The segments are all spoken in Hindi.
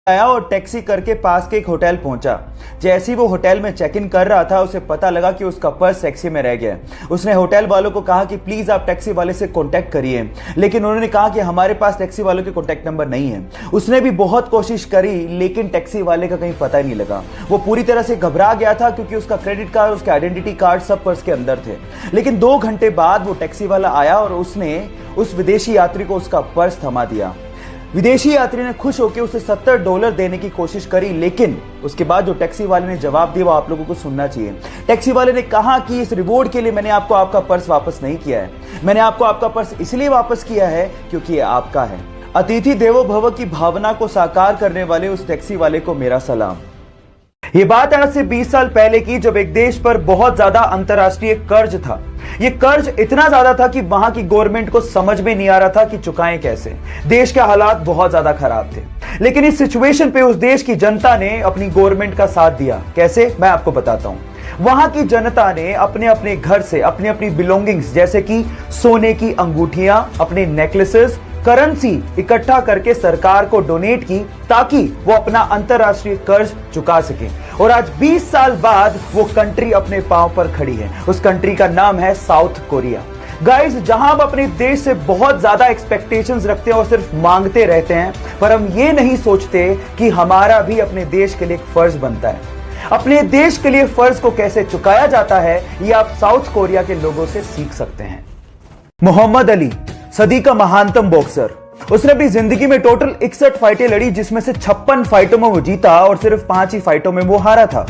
आया और टैक्सी करके पास के एक होटल पहुंचा। जैसे ही वो होटल में चेक इन कर रहा था उसे पता लगा कि उसका पर्स टैक्सी में रह गया है। उसने होटल वालों को कहा कि प्लीज आप टैक्सी वाले से कांटेक्ट करिए, लेकिन उन्होंने कहा कि हमारे पास टैक्सी वालों के कांटेक्ट नंबर नहीं है। उसने भी बहुत कोशिश करी लेकिन टैक्सी वाले का कहीं पता ही नहीं लगा। वो पूरी तरह से घबरा गया था क्योंकि उसका क्रेडिट कार्ड, उसका आइडेंटिटी कार्ड सब पर्स के अंदर थे। लेकिन 2 घंटे बाद वो टैक्सी वाला आया और उसने उस विदेशी यात्री को उसका पर्स थमा दिया। विदेशी यात्री ने खुश होकर उसे $70 देने की कोशिश करी, लेकिन उसके बाद जो टैक्सी वाले ने जवाब दिया वो आप लोगों को सुनना चाहिए। टैक्सी वाले ने कहा कि इस रिवॉर्ड के लिए मैंने आपको आपका पर्स वापस नहीं किया है, मैंने आपको आपका पर्स इसलिए वापस किया है क्योंकि ये आपका है। अतिथि देवो भव की भावना को साकार करने वाले उस टैक्सी वाले को मेरा सलाम। ये बात आज से 20 साल पहले की, जब एक देश पर बहुत ज्यादा अंतरराष्ट्रीय कर्ज था। ये कर्ज इतना ज्यादा था कि वहां की गवर्नमेंट को समझ में नहीं आ रहा था कि चुकाएं कैसे। देश के हालात बहुत ज्यादा खराब थे, लेकिन इस सिचुएशन पे उस देश की जनता ने अपनी गवर्नमेंट का साथ दिया। कैसे, मैं आपको बताता हूं। वहां की जनता ने अपने अपने घर से अपनी अपनी बिलोंगिंग्स जैसे कि सोने की अंगूठियां, अपने नेकलेसेस, करेंसी इकट्ठा करके सरकार को डोनेट की ताकि वो अपना अंतरराष्ट्रीय कर्ज चुका सके। और आज 20 साल बाद वो कंट्री अपने पांव पर खड़ी है। उस कंट्री का नाम है साउथ कोरिया। गाइस, जहां हम अपने देश से बहुत ज्यादा एक्सपेक्टेशंस रखते हैं और सिर्फ मांगते रहते हैं, पर हम ये नहीं सोचते कि हमारा भी अपने देश के लिए एक फर्ज बनता है। अपने देश के लिए फर्ज को कैसे चुकाया जाता है ये आप साउथ कोरिया के लोगों से सीख सकते हैं। मोहम्मद अली सदी का महानतम बॉक्सर, उसने अपनी जिंदगी में टोटल 61 फाइटें लड़ी, जिसमें से 56 फाइटों में वो जीता और सिर्फ 5 ही फाइटों में वो हारा था।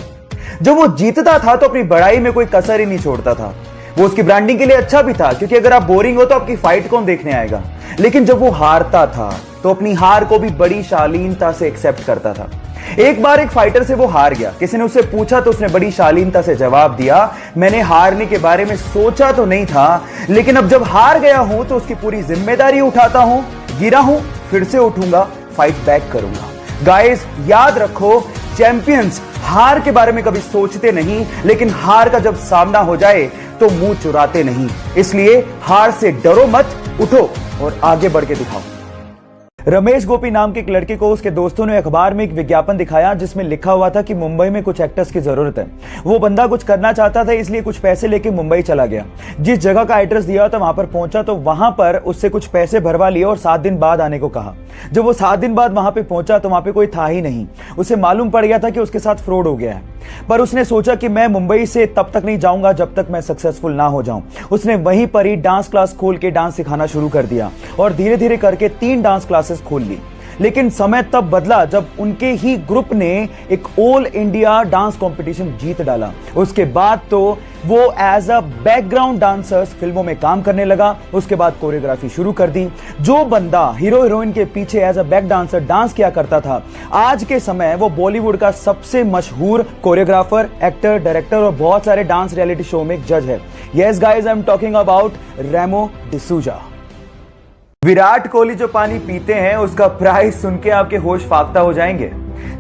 जब वो जीतता था तो अपनी बड़ाई में कोई कसर ही नहीं छोड़ता था। वो उसकी ब्रांडिंग के लिए अच्छा भी था, क्योंकि अगर आप बोरिंग हो तो आपकी फाइट कौन देखने आएगा। लेकिन जब वो हारता था तो अपनी हार को भी बड़ी शालीनता से एक्सेप्ट करता था। एक बार एक फाइटर से वो हार गया, किसी ने उससे पूछा तो उसने बड़ी शालीनता से जवाब दिया, मैंने हारने के बारे में सोचा तो नहीं था, लेकिन अब जब हार गया हूं तो उसकी पूरी जिम्मेदारी उठाता हूं, गिरा हूं फिर से उठूंगा, फाइट बैक करूंगा। गाइस, याद रखो, चैंपियंस हार के बारे में कभी सोचते नहीं, लेकिन हार का जब सामना हो जाए तो मुंह चुराते नहीं। इसलिए हार से डरो मत, उठो और आगे बढ़ के दिखाओ। रमेश गोपी नाम के एक लड़के को उसके दोस्तों ने अखबार में एक विज्ञापन दिखाया जिसमें लिखा हुआ था कि मुंबई में कुछ एक्टर्स की जरूरत है। वो बंदा कुछ करना चाहता था, इसलिए कुछ पैसे लेके मुंबई चला गया। जिस जगह का एड्रेस दिया था वहां पर पहुंचा तो वहां पर उससे कुछ पैसे भरवा लिए और 7 दिन बाद आने को कहा। जब वो 7 दिन बाद वहां पे पहुंचा तो वहां पे कोई था ही नहीं। उसे मालूम पड़ गया था कि उसके साथ फ्रॉड हो गया है, पर उसने सोचा कि मैं मुंबई से तब तक नहीं जाऊंगा जब तक मैं सक्सेसफुल ना हो जाऊं। उसने वहीं पर ही डांस क्लास खोल के डांस सिखाना शुरू कर दिया और धीरे धीरे करके 3 डांस क्लासेस खोल ली। लेकिन समय तब बदला जब उनके ही ग्रुप ने एक ऑल इंडिया डांस कंपटीशन जीत डाला। उसके बाद तो वो एज अ बैकग्राउंड डांसर्स फिल्मों में काम करने लगा। उसके बाद कोरियोग्राफी शुरू कर दी। जो बंदा हीरो हीरोइन के पीछे as a back dancer dance किया करता था, आज के समय वो बॉलीवुड का सबसे मशहूर कोरियोग्राफर, एक्टर, डायरेक्टर और बहुत सारे डांस रियलिटी शो में एक जज है। Yes guys, I am talking about Remo D'Souza. Virat Kohli जो पानी पीते हैं उसका प्राइस सुन के आपके होश फाख्ता हो जाएंगे।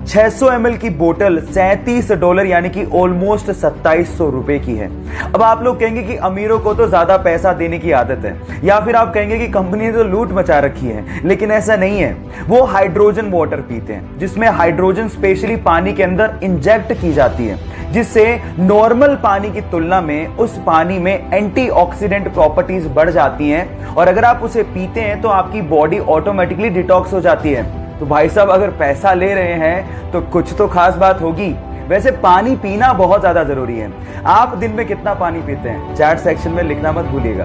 600 ml की बोतल $37 यानी कि ऑलमोस्ट 2700 रुपए की है। अब आप लोग कहेंगे कि अमीरों को तो ज्यादा पैसा देने की आदत है, या फिर आप कहेंगे कि कंपनी ने तो लूट मचा रखी है, लेकिन ऐसा नहीं है। वो हाइड्रोजन वाटर पीते हैं जिसमें हाइड्रोजन स्पेशली पानी के अंदर इंजेक्ट की जाती है, जिससे नॉर्मल पानी की तुलना में उस पानी में एंटीऑक्सीडेंट प्रॉपर्टीज बढ़ जाती हैं और अगर आप उसे पीते हैं तो आपकी बॉडी ऑटोमेटिकली डिटॉक्स हो जाती है। तो भाई साहब, अगर पैसा ले रहे हैं तो कुछ तो खास बात होगी। वैसे पानी पीना बहुत ज्यादा जरूरी है। आप दिन में कितना पानी पीते हैं चैट सेक्शन में लिखना मत भूलिएगा।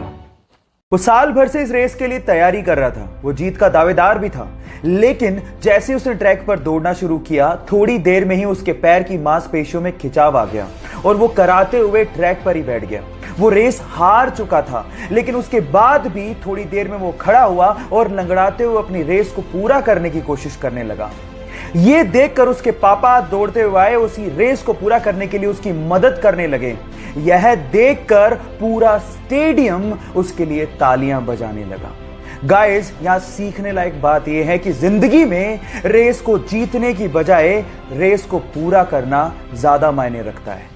वो साल भर से इस रेस के लिए तैयारी कर रहा था, वो जीत का दावेदार भी था, लेकिन जैसे उसने ट्रैक पर दौड़ना शुरू किया थोड़ी देर में ही उसके पैर की मांसपेशियों में खिंचाव आ गया और वो कराते हुए ट्रैक पर ही बैठ गया। वो रेस हार चुका था, लेकिन उसके बाद भी थोड़ी देर में वो खड़ा हुआ और लंगड़ाते हुए अपनी रेस को पूरा करने की कोशिश करने लगा। ये देखकर उसके पापा दौड़ते हुए आए, उसी रेस को पूरा करने के लिए उसकी मदद करने लगे। यह देखकर पूरा स्टेडियम उसके लिए तालियां बजाने लगा। गाइस, यहां सीखने लायक बात यह है कि जिंदगी में रेस को जीतने की बजाय रेस को पूरा करना ज्यादा मायने रखता है।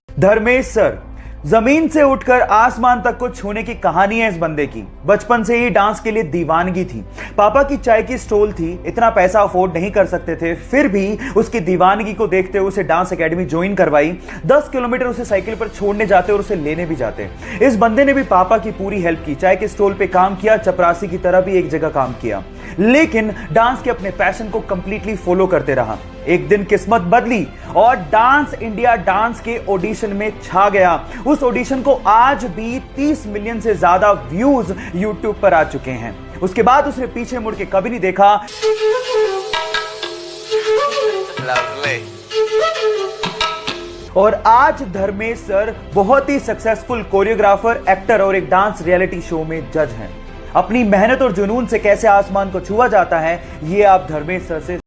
धर्मेश सर, जमीन से उठकर आसमान तक को छूने की कहानी है इस बंदे की। बचपन से ही डांस के लिए दीवानगी थी। पापा की चाय की स्टॉल थी, इतना पैसा अफोर्ड नहीं कर सकते थे, फिर भी उसकी दीवानगी को देखते हुए उसे डांस एकेडमी ज्वाइन करवाई। 10 किलोमीटर उसे साइकिल पर छोड़ने जाते और उसे लेने भी जाते। इस बंदे ने भी पापा की पूरी हेल्प की, चाय के स्टॉल पे काम किया, चपरासी की तरह भी एक जगह काम किया, लेकिन डांस के अपने पैशन को कंप्लीटली फॉलो करते रहा। एक दिन किस्मत बदली और डांस इंडिया डांस के ऑडिशन में छा गया। उस ऑडिशन को आज भी 30 मिलियन से ज्यादा व्यूज यूट्यूब पर आ चुके हैं। उसके बाद उसने पीछे मुड़ के कभी नहीं देखा। और आज धर्मेश सर बहुत ही सक्सेसफुल कोरियोग्राफर, एक्टर और एक डांस रियलिटी शो में जज हैं। अपनी मेहनत और जुनून से कैसे आसमान को छुआ जाता है, ये आप धर्मेश सर से